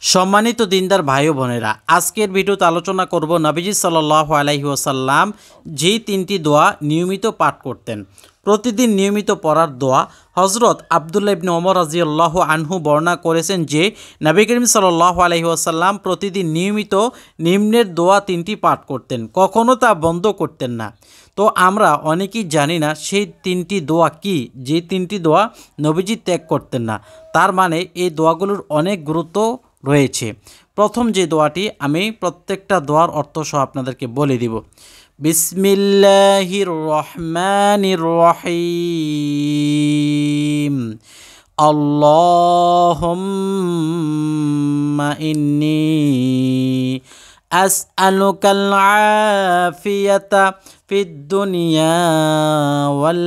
সম্মানিত দিনদার ভাই ও বোনেরা, আজকের ভিডিওতে আলোচনা করব নবীজি সাল্লাল্লাহু আলাইহি ওয়াসাল্লাম যেই তিনটি দোয়া নিয়মিত পাঠ করতেন, প্রতিদিন নিয়মিত পড়ার দোয়া। হযরত আব্দুল্লাহ ইবনে ওমর রাদিয়াল্লাহু আনহু বর্ণনা করেছেন যে নবী করিম সাল্লাল্লাহু আলাইহি ওয়াসাল্লাম প্রতিদিন নিয়মিত নিম্নের দোয়া তিনটি পাঠ করতেন, কখনো তা বন্ধ করতেন না। তো আমরা অনেকেই জানি না সেই তিনটি দোয়া কি, যে তিনটি দোয়া নবীজি ত্যাগ করতেন না। তার মানে এই দোয়াগুলোর অনেক গুরুত্ব রয়েছে। প্রথম যে দোয়াটি, আমি প্রত্যেকটা দোয়ার অর্থ সহ আপনাদেরকে বলে দিব। বিসমিল্লাহির রহমানির রহিম। আল্লাহুম্মা ইন্নী আসআলুকাল আফিয়াতা ফিদ দুনিয়া ওয়াল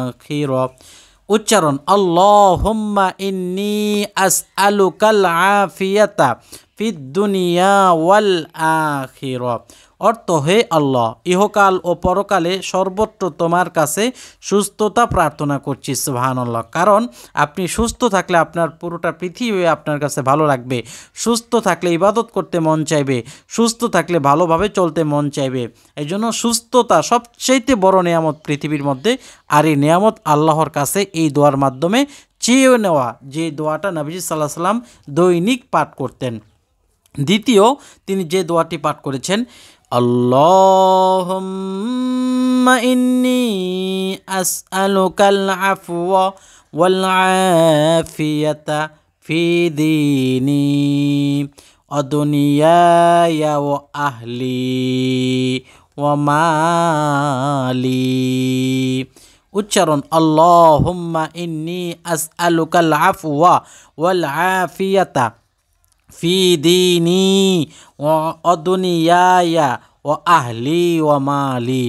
আখিরাহ। উচ্চারণ আল্লাহুম্মা ইন্নী আসআলুকাল আফিয়াতা ফিদ দুনিয়া ওয়াল আখিরাহ। অর্থ, হে আল্লাহ, ইহকাল ও পরকালে সর্বত্র তোমার কাছে সুস্থতা প্রার্থনা করছি। সুবহানাল্লাহ। কারণ আপনি সুস্থ থাকলে আপনার পুরোটা পৃথিবী আপনার কাছে ভালো লাগবে, সুস্থ থাকলে ইবাদত করতে মন চাইবে, সুস্থ থাকলে ভালোভাবে চলতে মন চাইবে। এই জন্য সুস্থতা সবচেয়ে বড় নেয়ামত পৃথিবীর মধ্যে। আর এই নেয়ামত আল্লাহর কাছে এই দোয়ার মাধ্যমে চেয়ে নেওয়া, যে দোয়াটা নবীজি সাল্লাল্লাহু আলাইহি ওয়াসাল্লাম দৈনিক পাঠ করতেন। দ্বিতীয়, তিনি যে দোয়াটি পাঠ করেছেন, আল্লাহুম্মা ইন্নী আসআলুকাল আফওয়া ওয়াল আফিয়াতা ফি দীনি ওয়া দুনিয়ায়া ওয়া আহলি ওয়া মালি। উচ্চারণ আল্লাহুম্মা ইন্নী আসআলুকাল আফওয়া ওয়াল আফিয়াতা ফি দীনি ওয়া দুনিয়ায়া ওয়া আহলি ওয়া মালি।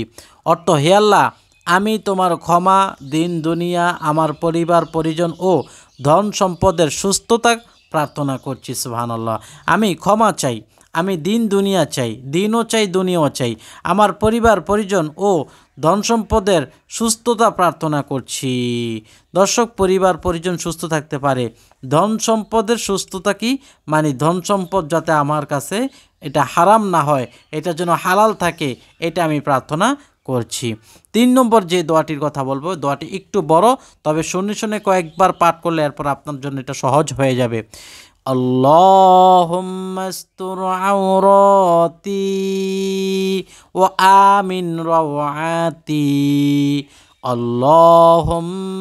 অর্থ, হে আল্লাহ, আমি তোমার ক্ষমা, দিন দুনিয়া, আমার পরিবার পরিজন ও ধন সম্পদের সুস্থতা প্রার্থনা করছি। সুবহানাল্লাহ। আমি ক্ষমা চাই, আমি দিন দুনিয়া চাই, দিনও চাই দুনিয়াও চাই, আমার পরিবার পরিজন ও ধন সম্পদের সুস্থতা প্রার্থনা করছি। দর্শক, পরিবার পরিজন সুস্থ থাকতে পারে, ধন সম্পদের সুস্থতা কি মানে ধন সম্পদ যাতে আমার কাছে এটা হারাম না হয়, এটা যেন হালাল থাকে, এটা আমি প্রার্থনা করছি। 3 নম্বর যে দোয়াটির কথা বলবো, দোয়াটি একটু বড়, তবে শুনে শুনে কয়েকবার পাঠ করলে এরপর আপনার জন্য এটা সহজ হয়ে যাবে। আল্লাহুম্মা আস্তুর আওরাতি ওয়া আমিন রাওয়াতি। আল্লাহুম্মা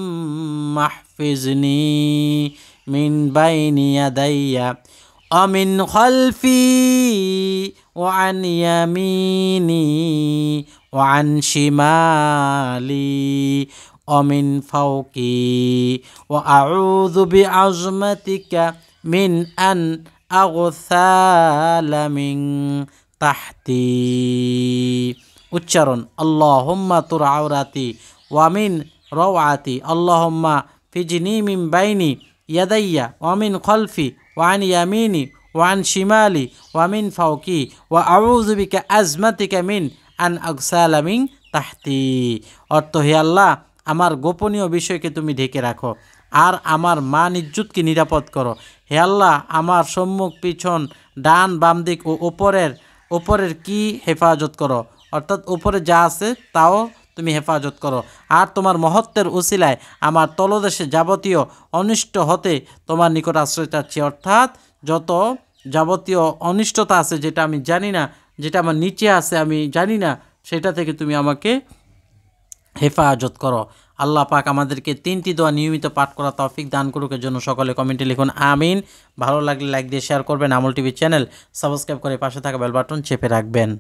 আহফিজনি মিন বাইনি ইয়াদাইয়া ওয়া মিন খালফি ওয়া আন ইয়ামিনি ওয়া আন শিমালি ওয়া মিন ফাওকি ওয়া আউযু বিআজমাতিকা মিন আন আগসালা মিন তাহতি। উচ্চারণ আল্লাহুম্মা তুর আওরাতি ওয়া মিন রাওয়াতি। আল্লাহুম্মা ফিজনি মিন বাইনি ইয়াদাইয়া ওয়া মিন খালফি ওয়া আন ইয়ামিনি ওয়া আন শিমালি ওয়া মিন ফাওকি ওয়া আউযু বিকা আজমাতিকা মিন আন আগসালা মিন তাহতি। অর্থ, হে আল্লাহ, আমার গোপনীয় বিষয়কে তুমি ঢেকে রাখো আর আমার মান ইজ্জতকে নিরাপদ করো। হে আল্লাহ, আমার সম্মুখ পিছন ডান বাম দিক ও ওপরের কি হেফাজত করো, অর্থাৎ উপরে যা আছে তাও তুমি হেফাজত করো। আর তোমার মহত্বের উসিলায় আমার তলদেশে যাবতীয় অনিষ্ট হতে তোমার নিকট আশ্রয় চাচ্ছি। অর্থাৎ যত যাবতীয় অনিষ্টতা আছে, যেটা আমি জানি না, যেটা আমার নিচে আছে আমি জানি না, সেটা থেকে তুমি আমাকে হেফাজত করো। আল্লাহ পাক আমাদেরকে 3টি দোয়া নিয়মিত পাঠ করা তৌফিক দান করুক। এর জন্য সকলে কমেন্টে লিখুন আমিন। ভালো লাগলে লাইক দিয়ে শেয়ার করবেন। আমল টিভি চ্যানেল সাবস্ক্রাইব করে পাশে থাকা বেল বাটন চেপে রাখবেন।